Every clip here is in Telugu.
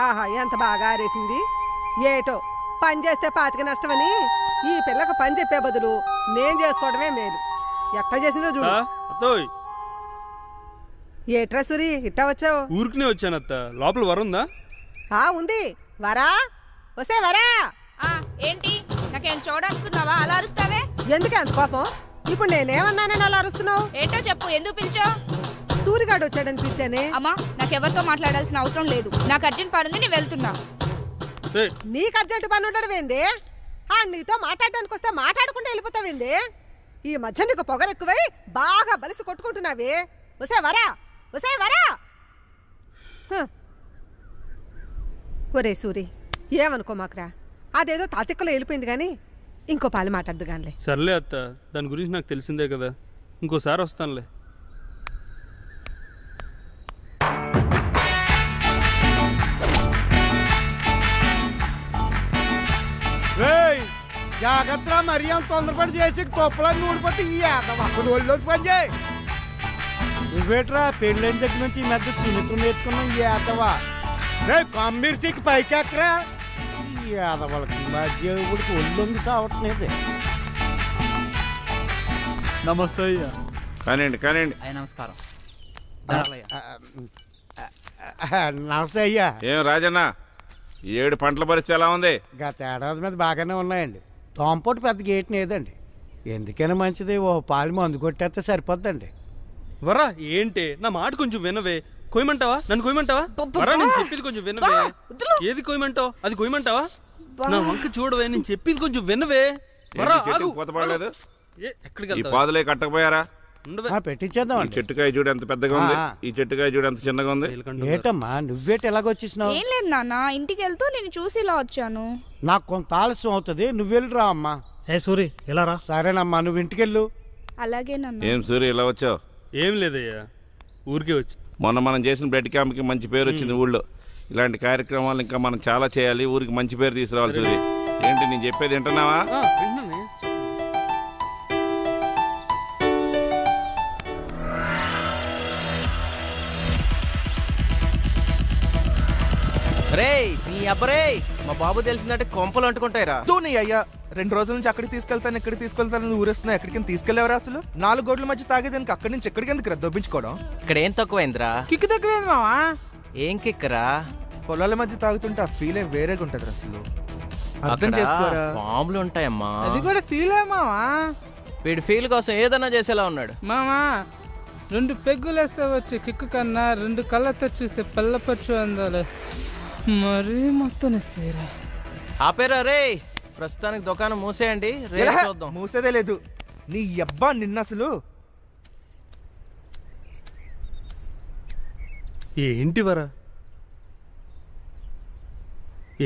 ఆహా ఎంత బాగా ఆరేసింది. ఏటో పని చేస్తే పాతిక నష్టమని ఈ పిల్లకు పని చెప్పే బదులు నేను చేసుకోవడమే మేలు. ఎట్లా చేసిందో చూడు. ఏట్రా సూరి ఇట్టా వచ్చావు? ఊరికినే వచ్చానత్త. లోపల వరుందా? ఉంది. వరా వసే వరా. ఏంటి నాకేం చూడాలనుకున్నావా? అలా అరుస్తావే ఎందుకే అంత కోపం? ఇప్పుడు నేనేమన్నానని అలా అరుస్తున్నావు? ఏంటో చెప్పు, ఎందుకు పిలిచావు? సూరిగాడు వచ్చాడని పిలిచానే. అమ్మా నాకెవరితో మాట్లాడాల్సిన అవసరం లేదు. నాకు అర్జెంట్ పని ఉంది, నేను వెళ్తున్నా. నీకు అర్జెంట్ పని ఉండడం ఏంది? నీతో మాట్లాడడానికి వస్తే మాట్లాడకుండా వెళ్ళిపోతావేంది? ఈ మధ్య నీకు పొగరెక్కువై బాగా బలిసి కొట్టుకుంటున్నావి. వసే వరా వసే వరా. ఒరే సూరి ఏమనుకో మాకురా, అదేదో తాతిక్కలో వెళ్ళిపోయింది కానీ ఇంకో పాలు మాట్లాడదు గానిలే. సర్లే అత్త, దాని గురించి నాకు తెలిసిందే కదా, ఇంకోసారి వస్తానులే. జాగ్రత్త, మరి అంత తొందరపడి చేసి తొప్పలని నూడిపోతే ఈ అప్పుడు ఒళ్ళోకి పని చేయి. నువ్వేట్రా పెళ్ళైన దగ్గర నుంచి ఈ మధ్య సున్నితం నేర్చుకున్నావు ఈ ఏదవా. రే కమ్మిర్చికి పైకి ఎక్కరా. ఈ ఏదవాళ్ళకి మధ్య ఇప్పటికి ఒళ్ళొంగి సావట్లేదు. నమస్తే అయ్యా. కానివ్వండి కానివ్వండి. నమస్కారం. నమస్తే అయ్యా. ఏం రాజన్న, 7 పంటల పరిస్థితి ఎలా ఉంది? గత ఏడాది మీద బాగానే ఉన్నాయండి. తోంపోటు పెద్ద గేట్ లేదండి. ఎందుకైనా మంచిది ఓ పాలు మందు కొట్టేస్తే సరిపోద్దండి. వరా ఏంటి, నా మాట కొంచెం వినవే. కొయ్యమంటావా? నన్ను కొయ్యమంటావా? వరా నేను చెప్పేది కొంచెం వినవే. ఏది కొయ్యమంటావు? అది కొయ్యమంటావా? నా వంక చూడవే, నేను చెప్పేది కొంచెం వినవే. వరా ఆగు. ఈ పాదులే కట్టకపోయారా? పెట్టించేద్దాం. ఈ చెట్టుకాయ చూడు ఎంత పెద్దగా ఉంది, ఈ చెట్టుకాయ చూడు ఎంత చిన్నగా ఉంది. ఏటమ్మా నువ్వేటి ఎలాగొచ్చేసినావు? ఏం లేదు నాన్న, ఇంటికి వెళ్తూ నేను చూసి ఇలా వచ్చాను. నాకు కొంత ఆలస్యం అవుతుంది, నువ్వు వెళ్ళిరా అమ్మా. సూరి ఎలా రా. సరేనమ్మా, నువ్వు ఇంటికెళ్ళు. అలాగే నాన్న. ఏం సూర్య ఇలా వచ్చావు? ఏం లేదయ్యా, ఊరికే వచ్చి. మొన్న మనం చేసిన బ్లడ్ క్యాంప్కి మంచి పేరు వచ్చింది ఊళ్ళో. ఇలాంటి కార్యక్రమాలు ఇంకా మనం చాలా చేయాలి, ఊరికి మంచి పేరు తీసుకురావాలి. సూర్య ఏంటి నేను చెప్పేది వింటున్నావా? రే నీ అబ్బరే, మా బాబు తెలిసిందంటే కొంపలు అంటుకుంటాయిరా. నీ అయ్యా 2 రోజుల నుంచి అక్కడికి తీసుకెళ్తాను ఇక్కడికి తీసుకెళ్తాను ఊరేస్తున్నా. ఎక్కడికి తీసుకెళ్లేవరా? అసలు 4 గోడ్ల మధ్య తాగేదానికి అక్కడి నుంచి ఎక్కడికి ఎందుకు దొబ్బించుకోవడం? ఇక్కడ ఏం తక్కువైందిరా? కిక్కు తక్కువైంది మావా. ఏం కిక్కరా? పొలాల మధ్య తాగుతుంటే ఆ ఫీల్ వేరేగా ఉంటది అసలు. అర్థం చేసుకోరా. బాంబులు ఉంటాయమ్మా. అది కూడా ఫీల్ మావా. వీడి ఫీల్ కోసం ఏదన్నా చేసేలా ఉన్నాడు మామా. 2 పెగ్గులు వేస్తే వచ్చి కిక్కు కన్నా 2 కళ్ళతో చూస్తే పిల్లపచ్చు అందాలి. మరీ మొత్తం ఇస్తారా? ఆపేరా రే. ప్రస్తుతానికి దుకాణం మూసేయండి, రేపు చూద్దాం. మూసేదే లేదు నీ అబ్బా. నిన్న అసలు ఏంటి వరా,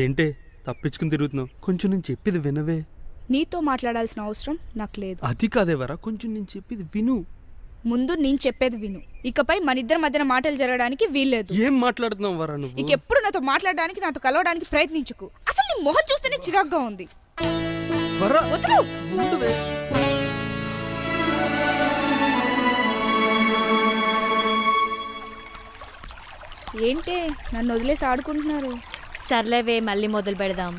ఏంటే తప్పించుకుని తిరుగుతున్నావు? కొంచెం నేను చెప్పేది వినవే. నీతో మాట్లాడాల్సిన అవసరం నాకు లేదు. అది కాదే వరా, కొంచెం నేను చెప్పేది విను. ముందు నేను చెప్పేది విను. ఇకపై మన ఇద్దరి మధ్యన మాటలు జరగడానికి వీల్లేదు. ఏం మాట్లాడుతున్నావు వరా నువ్వు? ఇంకెప్పుడు నాతో మాట్లాడడానికి, నాతో కలవడానికి ప్రయత్నించుకు. అసలు నీ మొహం చూస్తేనే చిరాగ్గా ఉంది. వదలు. ఏంటే నన్ను వదిలేసి ఆడుకుంటున్నారు? సర్లేవే, మళ్ళీ మొదలు పెడదాం.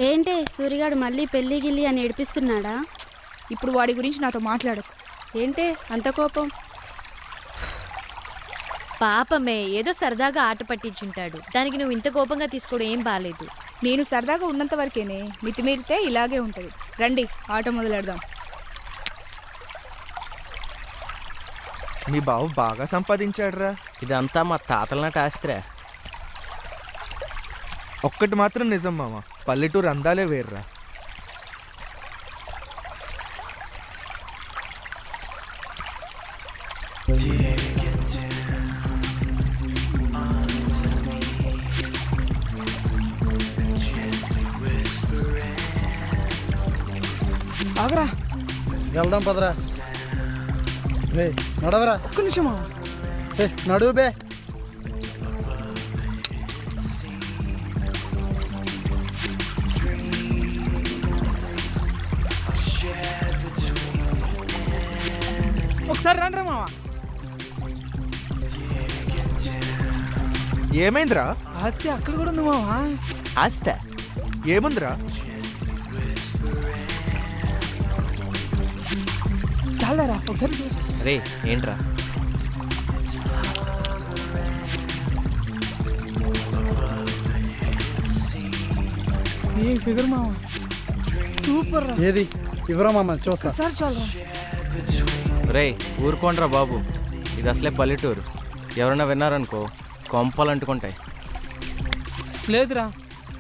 ఏంటే సూరిగాడు మళ్ళీ పెళ్లి గిల్లి అని ఏడిపిస్తున్నాడా? ఇప్పుడు వాడి గురించి నాతో మాట్లాడకు. ఏంటే అంత కోపం? పాపమే, ఏదో సరదాగా ఆట పట్టించుంటాడు. దానికి నువ్వు ఇంత కోపంగా తీసుకోవడం ఏం బాలేదు. నేను సరదాగా ఉన్నంత వరకేనే, మితిమీరితే ఇలాగే ఉంటుంది. రండి ఆట మొదలెడదాం. మీ బావు బాగా సంపాదించాడురా. ఇదంతా మా తాతల నాటి ఆస్తిరా. ఒక్కటి మాత్రం నిజం మామ, పల్లెటూరు అందాలే వేర్రా. ఆగరా, వెళ్దాం పదరా. నడవరా. ఒక్క నిమిషమా. నడువు బే. ఒకసారి రండి మావా. ఏమైందిరా? ఆస్తి అక్కడ కూడా ఉంది మావా. ఆస్తి ఏముందిరా? చాలరా ఒకసారి రే ఏంట్రా? ఏం ఫిగర్ మావా, సూపర్ రా. ఏది ఇవ్వరా మామ చూస్తా. సార్ చాలరా. రే ఊరుకోండ్రా బాబు, ఇది అసలే పల్లెటూరు. ఎవరైనా విన్నారనుకో కొంపలు అంటుకుంటాయి. లేదురా,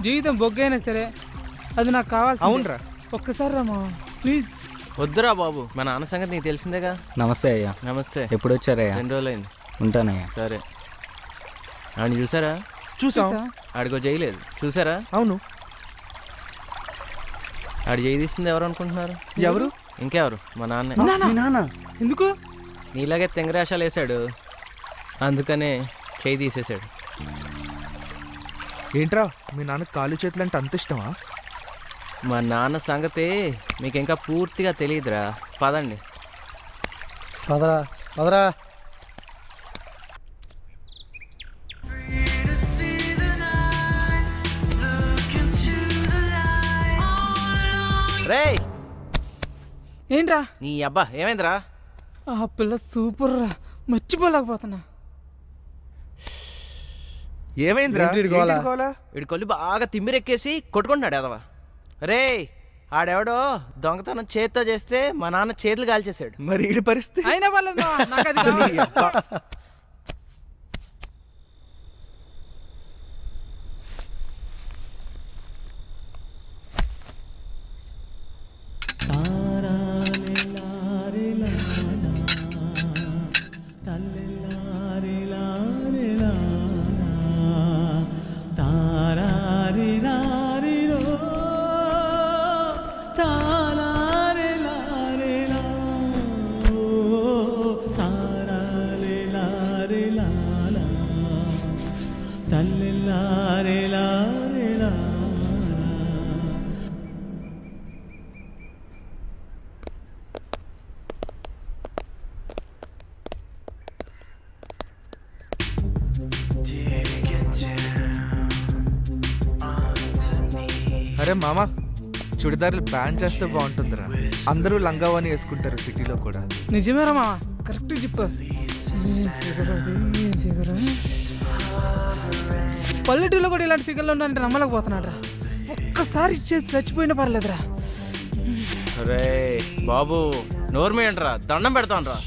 జీవితం బొగ్గైనా సరే అది నాకు కావాలి. అవునరా, ఒక్కసారి రా మావా ప్లీజ్. వద్దురా బాబు, మా నాన్న సంగతి నీకు తెలిసిందేగా. నమస్తే అయ్యా. నమస్తే. ఎప్పుడు వచ్చారయ్యా? 2 రోజులైంది. ఉంటానయ్యా. సరే. ఆడిని చూసారా? చూసా. ఆడికో చేయలేదు చూసారా? అవును. ఆడి చేయి తీసింది ఎవరు అనుకుంటున్నారు? ఎవరు? ఇంకెవరు, మా నాన్న. మీ నాన్న? ఎందుకు? నీలాగే తెంగరాశాలు వేసాడు, అందుకనే చేయి తీసేశాడు. ఏంట్రా మీ నాన్న కాలు చేతులు అంటే అంత ఇష్టమా? మా నాన్న సంగతి మీకు ఇంకా పూర్తిగా తెలియదురా. పదండి. పదరా పదరా. రే ఏంట్రా? నీ అబ్బా ఏమైందిరా? ఆ పిల్ల సూపర్ రా, మర్చిపోలేకపోతున్నా. ఏమైందిరా? వీడి కొల్లు బాగా తిమ్మిరెక్కేసి కొట్టుకుంటున్నాడు ఎదవా. రే ఆడెవడో దొంగతనం చేత్తో చేస్తే మా నాన్న చేతులు కాల్చేశాడు. మరి ఈడి పరిస్థితి? అయినా పర్లేదు మావా, నాకు అది కావాలి. అరే మామా, చుడిదార్లు బ్యాన్ చేస్తే బాగుంటుందిరా. అందరూ లంగావాని వేసుకుంటారు సిటీలో కూడా. నిజమేరా మావా, కరెక్ట్ చెప్పు. పల్లెటూరులో కూడా ఇలాంటి ఫిగర్లు ఉన్నాయంటే నమ్మలేకపోతున్నాడు రా. ఒక్కసారి ఇచ్చేది చచ్చిపోయినా పర్లేదురా. రే బాబు నోర్మేయండిరా, దండం పెడతాను రా.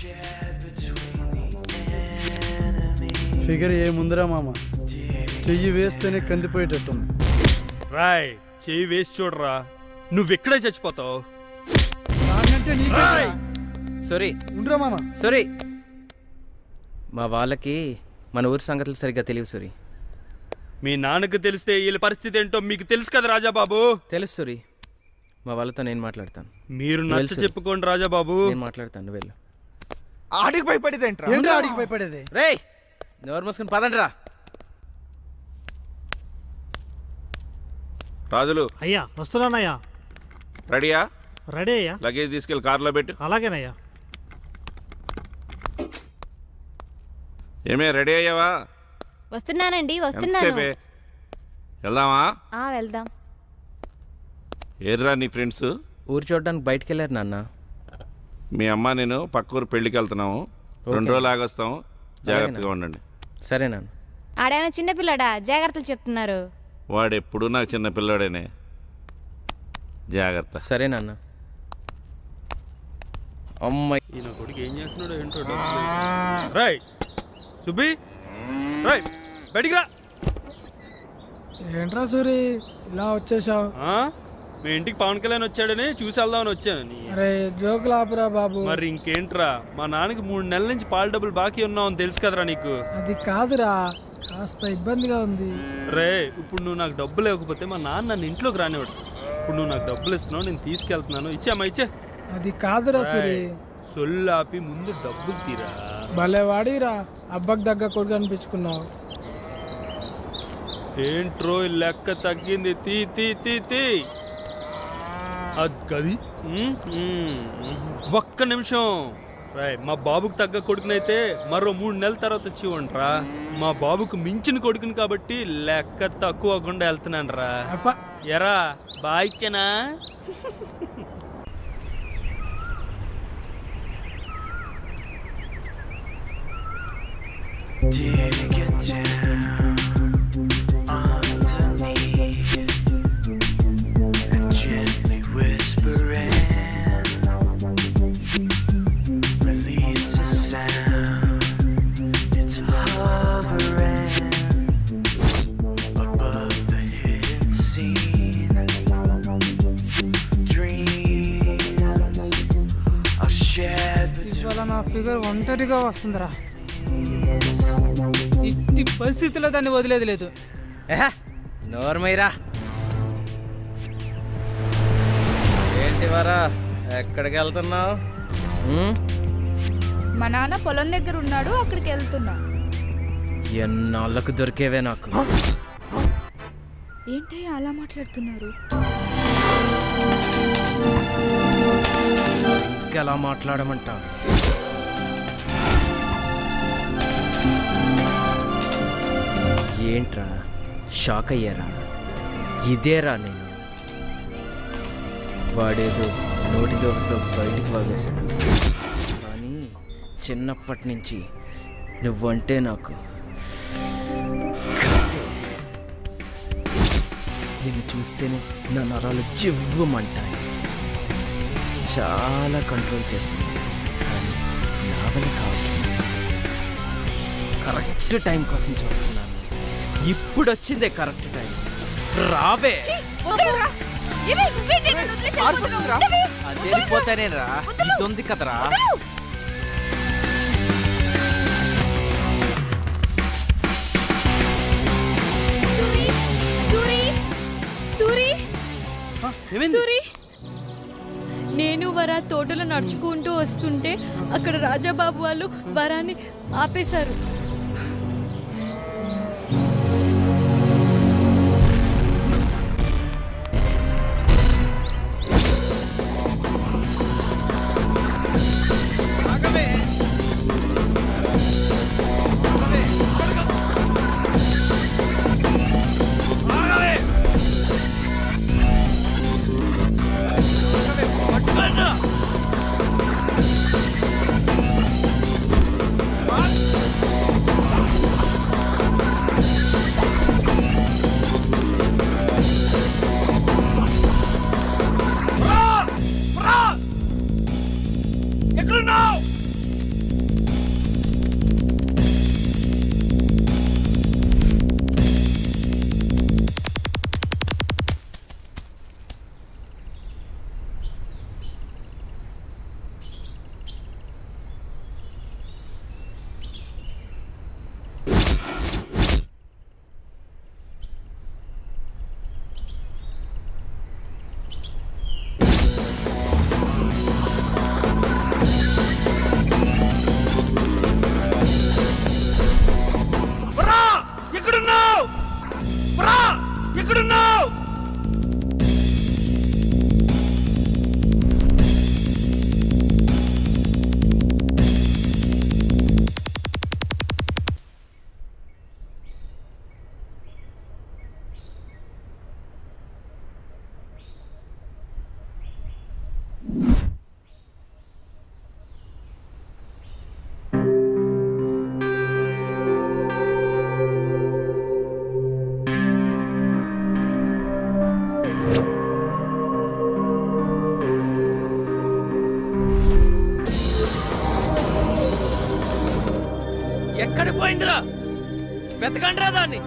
ఫిగర్ ఏముందిరా మామ, చెయ్యి వేస్తేనే కందిపోయేటట్టుంది. రాయ్ చెయ్యి వేసి చూడరా, నువ్వెక్కడే చచ్చిపోతావు. సారీ ఉండరా మామ. సారీ, మా వాళ్ళకి మన ఊరి సంగతులు సరిగ్గా తెలియవు సూరి. మీ నాన్నకు తెలిస్తే వీళ్ళ పరిస్థితి ఏంటో మీకు తెలుసు కదా రాజాబాబు. తెలుసు సూరి, మా వాళ్ళతో నేను మాట్లాడతాను. మీరు నచ్చ చెప్పుకోండి రాజాబాబు. నేను మాట్లాడతాను, వెళ్ళు. ఆడికి భయపడేది ఏంట్రా? ఆడికి భయపడేది? రే నోరు మూసుకుని పదండి రా. రాజులు అయ్యా వస్తున్నానయ్యా. రెడీయా? రెడీ అయ్యా. లగేజ్ తీసుకెళ్ళి కార్లో పెట్టు. అలాగేనయ్యా. ఏమే రెడీ అయ్యావా? వస్తున్నానండి, వస్తున్నాను. వెళ్దామా? వెళ్దాం. ఏర్రా నీ ఫ్రెండ్స్? ఊరు చూడడానికి బయటికి వెళ్ళారు నాన్న. మీ అమ్మ నేను పక్క ఊరు పెళ్ళికి వెళ్తున్నాము, 2 రోజులు ఆగొస్తాం, జాగ్రత్తగా ఉండండి. సరే నాన్న. ఆడేమైనా చిన్నపిల్లడా, జాగ్రత్తలు చెప్తున్నారు. వాడు ఎప్పుడు నాకు చిన్న పిల్లాడేనే, జాగ్రత్త. సరే నాన్న. అమ్మాయి ఈయన కొడుకు ఏం చేస్తున్నాడు ఏంటో. రాయ్ సుబ్బి, రాయ్ బయటికి రా. ఏంట్రా సూరి ఇలా వచ్చేసావు? మీ ఇంటికి పవన్ కళ్యాణ్ వచ్చాడని చూసి వెళ్దామని వచ్చాను. అరే జోకులు ఆపురా బాబు. మరి ఇంకేంట్రా, మా నాన్నకి 3 నెలల నుంచి పాల డబ్బులు బాకీ ఉన్నావు తెలుసు కదరా నీకు. అది కాదురా, కాస్త ఇబ్బందిగా ఉంది. రే ఇప్పుడు నువ్వు నాకు డబ్బు లేకపోతే మా నాన్న నన్ను ఇంట్లోకి రానివాడు. ఇప్పుడు నువ్వు నాకు డబ్బులు ఇస్తున్నావు, నేను తీసుకెళ్తున్నాను, ఇచ్చామా ఇచ్చే. అది కాదురా సూరి. సొల్లాపి ముందు డబ్బులు తీరా. భలే వాడిరా, అబ్బకి దగ్గర కొడుకు అనిపించుకున్నావు. ఏంట్రో లెక్క తగ్గింది, తీ తీ తీ తీ. అది ఒక్క నిమిషం మా బాబుకు తగ్గ కొడుకునైతే మరో 3 నెలల తర్వాత వచ్చి ఇవ్వండిరా. మా బాబుకు మించిన కొడుకుని కాబట్టి లెక్క తక్కువ అవ్వకుండా వెళ్తున్నాను రా. ఎరా బాగా ఇచ్చానా? నా ఫిగర్ ఒంటరిగా వస్తుందిరా. ఇట్టి పరిస్థితుల్లో దాన్ని వదిలేది లేదు. నోర్మైరా. ఏంటి వారా, ఎక్కడికి వెళ్తున్నావు? మా నాన్న పొలం దగ్గర ఉన్నాడు, అక్కడికి వెళ్తున్నా. ఎన్నాళ్ళకు దొరికేవే నాకు. ఏంటి అలా మాట్లాడుతున్నారు? ఇంకెలా మాట్లాడమంటావు? ఏంట్రా షాక్ అయ్యారా? ఇదేరా నేను. వాడేదో నోటి దోకతో బయటికి వాగేశాడు, కానీ చిన్నప్పటి నుంచి నువ్వంటే నాకు కలిసే. నిన్ను చూస్తేనే నా నరాలు జివ్వమంటాయి. చాలా కంట్రోల్ చేసుకున్నాను, కానీ నా వల్ల కావట్లేదు. కరెక్ట్ టైం కోసం చూస్తున్నాను. ఇప్పుడు వచ్చిందే కరెక్ట్ టైం. రావే. అది వెళ్ళిపోతానేరా. ఇది ఉంది కదరా. నేను వరా తోటలో నడుచుకుంటూ వస్తుంటే అక్కడ రాజాబాబు వాళ్ళు వరాన్ని ఆపేశారు. ఎక్కడ పోయిందిరా? వెతకండిరా దాన్ని.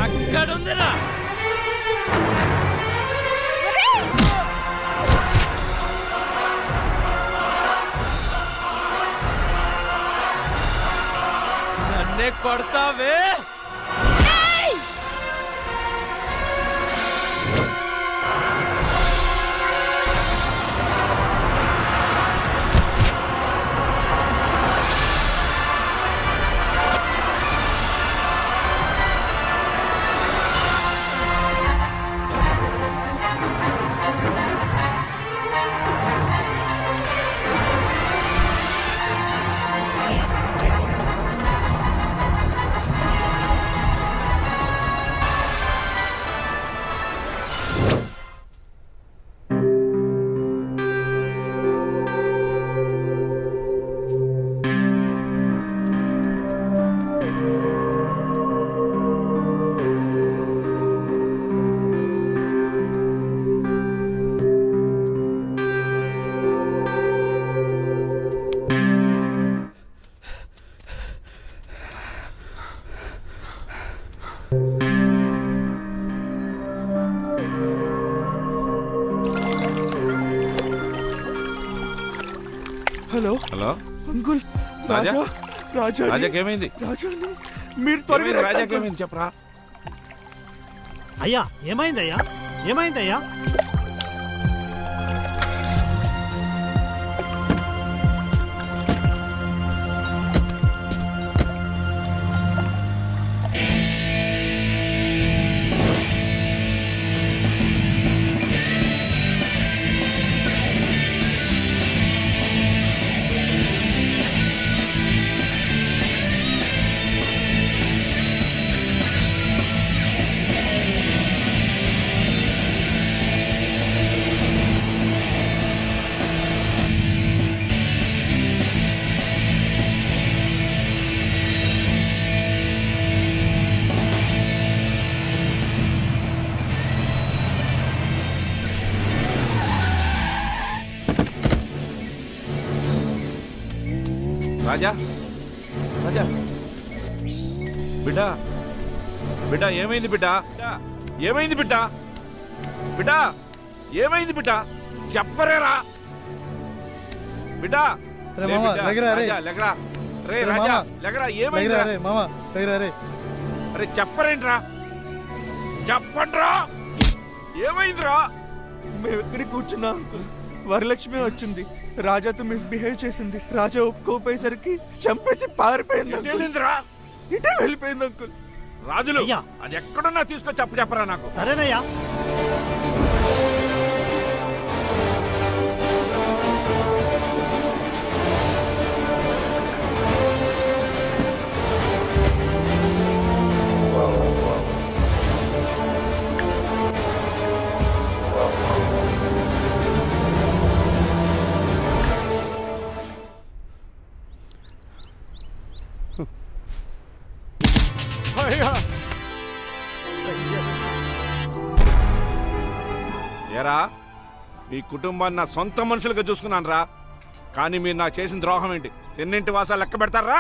అక్కడ ఉందిరా. నన్నే కొడతావే? హలో హలో అంకుల్, రాజా? రాజా రాజా రాజాకేమైంది? రాజాని మీరు త్వరగా రండి, రాజాకేమైంది చెప్పరా? అయ్యా ఏమైందయ్యా? ఏమైందయ్యా? రాజా రాజా బిడ్డా బిడ్డా ఏమైంది బిడ్డా? ఏమైంది బిడ్డా? బిడ్డా ఏమైంది బిడ్డా? చెప్పరేరా బిడ్డా? లెగరా రే రాజా, లెగరా. ఏమైంది అరే చెప్పరేంట్రా? చెప్పండ్రా ఏమైందిరా? మేము ఎక్కడికి కూర్చున్నా అంకుల్, వరలక్ష్మి వచ్చింది, రాజాతో మిస్బిహేవ్ చేసింది. రాజా ఒప్పుకోపోయేసరికి చంపేసి పారిపోయింది. ఇటే వెళ్ళిపోయింది అంకుల్. రాజులు అది ఎక్కడున్నా తీసుకొని చెప్పరా నాకు. సరేనయ్యా. ఏరా మీ కుటుంబాన్ని నా సొంత మనుషులుగా చూసుకున్నాను రా, కానీ మీరు నాకు చేసిన ద్రోహం ఏంటి? తిన్నింటి వాసాలు లెక్క పెడతారా?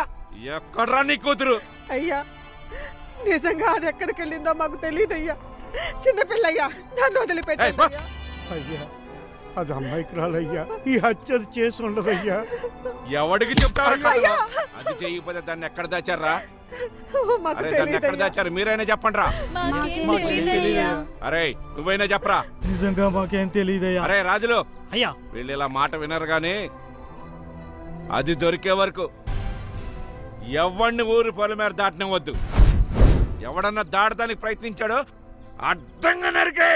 ఎక్కడ్రా నీ కూతురు? అయ్యా నిజంగా అది ఎక్కడికి వెళ్ళిందో మాకు తెలియదయ్యా. చిన్నపిల్లయ్యా, దాన్ని వదిలిపెట్టయ్యా. అయ్యా అది అమ్మాయికి రాలయ్యా, ఈ హత్య చేసి ఉండదయ్యా. ఎవడికి చెప్తారు? అది చేయకపోతే దాన్ని ఎక్కడ దాచారా? అరే దాన్ని ఎక్కడ దాచారు మీరైనా చెప్పండి రా. అరే నువ్వైనా చెప్పరా. నిజంగా మాకేం తెలియదయ్యా. అరే రాజులు అయ్యా, వీళ్ళు ఇలా మాట వినరు గాని అది దొరికే వరకు ఎవడిని ఊరు పొలం మీద దాటనివ్వద్దు. ఎవడన్నా దాటడానికి ప్రయత్నించాడో అడ్డంగా నరికే.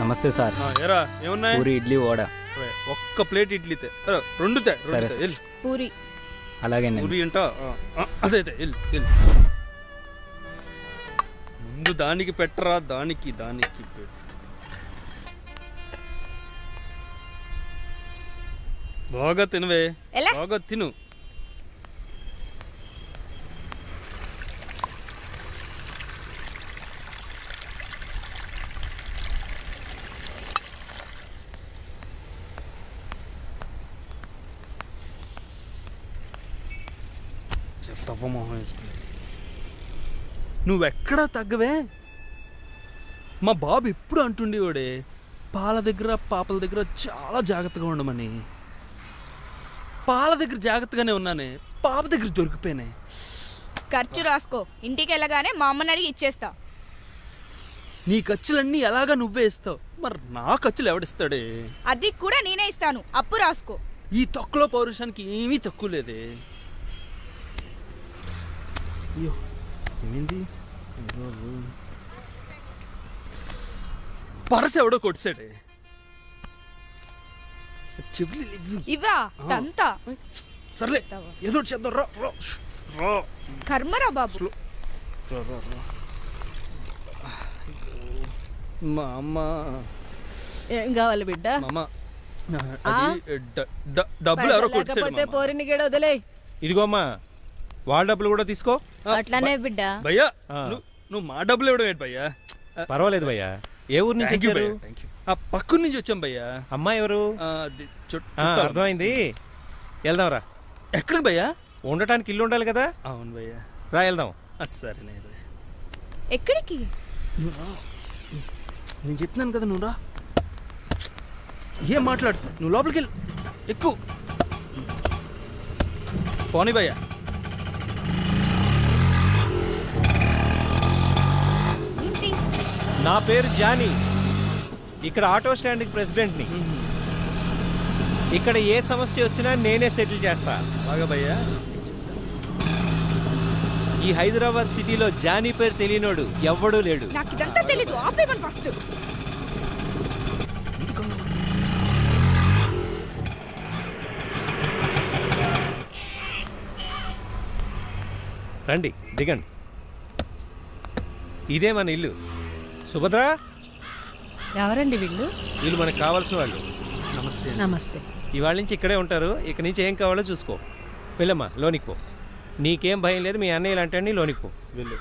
నమస్తే సార్. ఏరా ఏమున్నాయి? పూరి ఇడ్లీ వడ. ఒక్క ప్లేట్ ఇడ్లీ రెండు పూరి. అలాగే పూరి అంటా. అదే ముందు దానికి పెట్టరా. దానికి బాగా తినవే, బాగా తిను. మొహం వేసుకుని నువ్వెక్కడా తగ్గవే. మా బాబు ఎప్పుడు అంటుండేవాడే పాల దగ్గర పాపల దగ్గర చాలా జాగ్రత్తగా ఉండమని. పాల దగ్గర జాగ్రత్తగానే ఉన్నానే, పాప దగ్గర దొరికిపోయినాయి. ఖర్చు రాసుకో, ఇంటికి వెళ్ళగానే మా అమ్మని అడిగి ఇచ్చేస్తా. నీ ఖర్చులన్నీ ఎలాగా నువ్వే ఇస్తావు, మరి నా ఖర్చులు ఎవడిస్తాడే? అది కూడా నేనే ఇస్తాను, అప్పు రాసుకో. ఈ తొక్కలో పౌరుషానికి ఏమీ తక్కువ లేదే. అయ్యో ఏమైంది? పరస ఎవడో కొట్టాడే. ఇవా తంతా. సర్లే ఏదో చేద్దాం. కర్మరా బాబు. మా అమ్మ ఏం కావాలి బిడ్డ? డబ్బులు ఎవరో లేకపోతే పోరిని గడ వదిలే. ఇదిగో అమ్మా, వాళ్ళ డబ్బులు కూడా తీసుకో. అట్లానే బిడ్డ. భయ్యా నువ్వు మా డబ్బులు ఇవ్వడం ఏంటి భయ్యా? పర్వాలేదు భయ్యా. ఏ ఊరు నుంచి వచ్చారు? పక్కన నుంచి వచ్చాం భయ్యా. అమ్మాయి ఎవరు? అర్థమైంది, వెళ్దాంరా. ఎక్కడికి భయ్యా? ఉండటానికి ఇల్లు ఉండాలి కదా. అవును భయ్యా, రా వెళ్దాం. సరే. ఎక్కడికి? నేను చెప్తున్నాను కదా, నువ్వు రా. ఏం మాట్లాడు, నువ్వు లోపలికి వెళ్ళి ఎక్కువ పోనీ భయ్యా. నా పేరు జానీ, ఇక్కడ ఆటో స్టాండ్కి ప్రెసిడెంట్ని. ఇక్కడ ఏ సమస్య వచ్చినా నేనే సెటిల్ చేస్తా. బాగా భయ్యా. ఈ హైదరాబాద్ సిటీలో జానీ పేరు తెలియనోడు ఎవ్వడూ లేడు. నాకు ఇదంతా తెలీదు, ఆపేమని ఫస్ట్. రండి, దిగండి. ఇదే మన ఇల్లు. సుభద్ర, ఎవరండి వీళ్ళు? వీళ్ళు మనకు కావాల్సిన వాళ్ళు. నమస్తే. నమస్తే. ఇవాళ నుంచి ఇక్కడే ఉంటారు. ఇక నుంచి ఏం కావాలో చూసుకో. వెళ్ళమ్మా, లోనికి పో. నీకేం భయం లేదు, మీ అన్నయ్య ఇలాంటి లోనికి పో. వెళ్ళు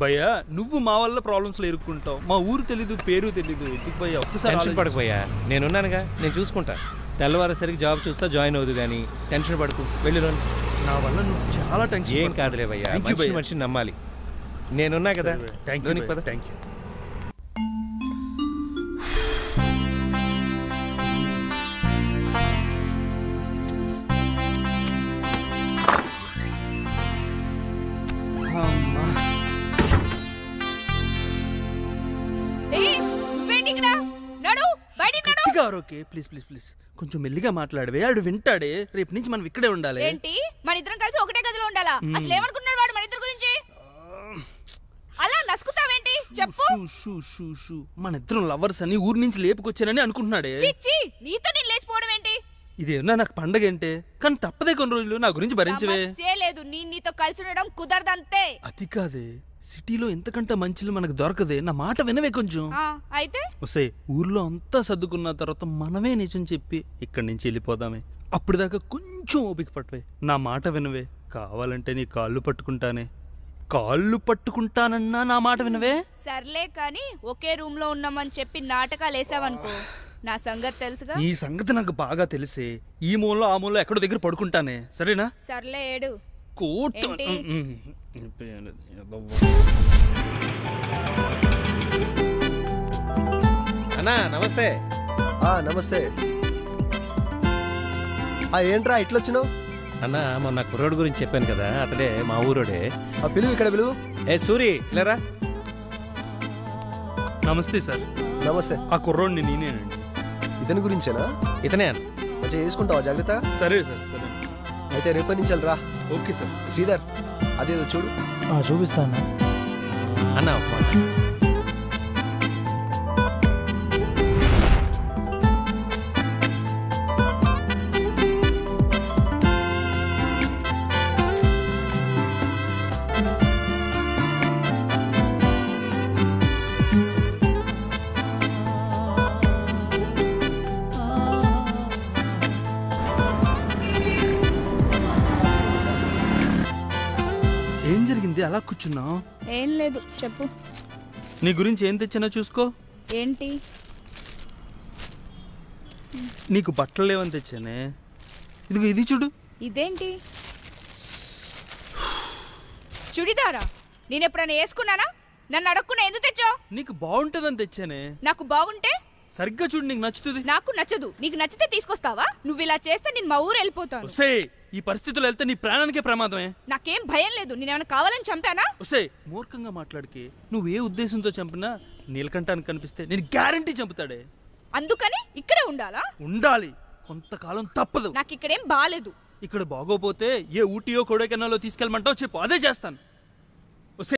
భయ్యా. నువ్వు మా వల్ల ప్రాబ్లమ్స్లో ఇరుక్కుంటావు. మా ఊరు తెలీదు, పేరు తెలీదు. ఎందుకు భయ్యా? ఒక్కసారి టెన్షన్ పడకపోయా, నేనున్నానుగా, నేను చూసుకుంటా. తెల్లవారేసరికి జాబ్ చూస్తా, జాయిన్ అవుదు కానీ టెన్షన్ పడుకు. వెళ్ళి లోని. నా వల్ల నువ్వు చాలా టెన్షన్. ఏం కాదులే భయ్యా, మనిషిని నమ్మాలి. నేనున్నా కదా. లోనికి పద. Thank you. ప్లీజ్ కొంచెం మెల్లిగా మాట్లాడవే, ఆడు వింటాడే. రేపు నుంచి మనం ఇక్కడే ఉండాలి. ఏంటి, మన ఇద్దరం కలిసి ఒకటే గదిలో ఉండాలా? అసలు ఏమనుకున్నాడు వాడు మన ఇద్దరి గురించి? అలా నసుకుతావేంటి చెప్పు. మన ఇద్దరం లవర్స్ అని ఊరు నుంచి లేపుకొచ్చానని అనుకుంటున్నాడే. చిచ్చి, నీతో నేను లేచిపోవడం ఏంటి? ఇదేమన్నా నాకు పండగ ఏంటే, కానీ తప్పదే కొన్ని రోజులు నా గురించి భరించవే. లేదు, నీతో కలిసి ఉండడం కుదరదంతే. అది కాదే, సిటీలో ఎంతకంటే మంచిలు మనకు దొరకదే. నా మాట వినవే కొంచెం. అయితే వస్తే ఊర్లో అంతా సర్దుకున్న తర్వాత మనమే నిజం చెప్పి ఇక్కడి నుంచి వెళ్ళిపోదామే. అప్పటిదాకా కొంచెం ఓపిక పట్టవే. నా మాట వినవే. కావాలంటే నీ కాళ్ళు పట్టుకుంటానే. కాళ్ళు పట్టుకుంటానన్నా నా మాట వినవే. సర్లే కానీ ఒకే రూమ్ లో ఉన్నామని చెప్పి నాటకాలు వేసావనుకో, నా సంగతి తెలుసుగా. ఈ సంగతి నాకు బాగా తెలిసే. ఈ మూలలో ఆ మూలలో ఎక్కడో దగ్గర పడుకుంటానే, సరేనా? సర్లే ఏడు. అన్నా నమస్తే. నమస్తే. ఏంట్రా ఇట్లొచ్చినావు? అన్న, మొన్న కుర్రోడు గురించి చెప్పాను కదా, అతడే మా ఊరోడే. పిలువు, ఇక్కడ పిలువు. సూరి లేరా? నమస్తే సార్. నమస్తే. ఆ కుర్రోడిని నేనేనండి. ఇతని గురించేనా? ఇతనే అన్న. మంచిగా చేసుకుంటావా జాగ్రత్త? సరే సార్. సరే అయితే రేపటి నుంచి రా. Okay sir. శ్రీధర్, అదేదో చూడు. చూపిస్తాను అన్న. ఒక మాట. ఏం జరిగింది అలా కూర్చున్నావు? ఏం లేదు, చెప్పు. నీ గురించి ఏం తెచ్చినా చూసుకో. ఏంటి? నీకు బట్టలు లేవని తెచ్చానే. ఇదిగో ఇది చూడు. ఇదేంటి? చుడిదారా? నేను ఎప్పుడైనా వేసుకున్నానా? నన్ను అడగకుండా ఎందుకు తెచ్చావు? నీకు బాగుంటుందని తెచ్చానే. నాకు బాగుంటే సరిగ్గా చూడు, నీకు నచ్చుతుంది. నాకు నచ్చదు. నీకు నచ్చితే తీసుకొస్తావా? నువ్వు ఇలా చేస్తే నేను మా ఊరు వెళ్ళిపోతాను. ఈ పరిస్థితుల్లో వెళ్తే నీ ప్రాణానికే ప్రమాదమే. నాకేం భయం లేదు. నేనేమైనా కావాలని చంపానా? మూర్ఖంగా మాట్లాడికి. నువ్వు ఏ ఉద్దేశంతో చంపినా నీలకంఠానికి కనిపిస్తే నేను గ్యారంటీ చంపుతాడే. అందుకని ఇక్కడే ఉండాలా? ఉండాలి, కొంతకాలం తప్పదు. నాకు ఇక్కడేం బాలేదు. ఇక్కడ బాగోపోతే ఏ ఊటీయో కొడైకెనాల్లో తీసుకెళ్ళమంటావు చెప్పు, అదే చేస్తాను.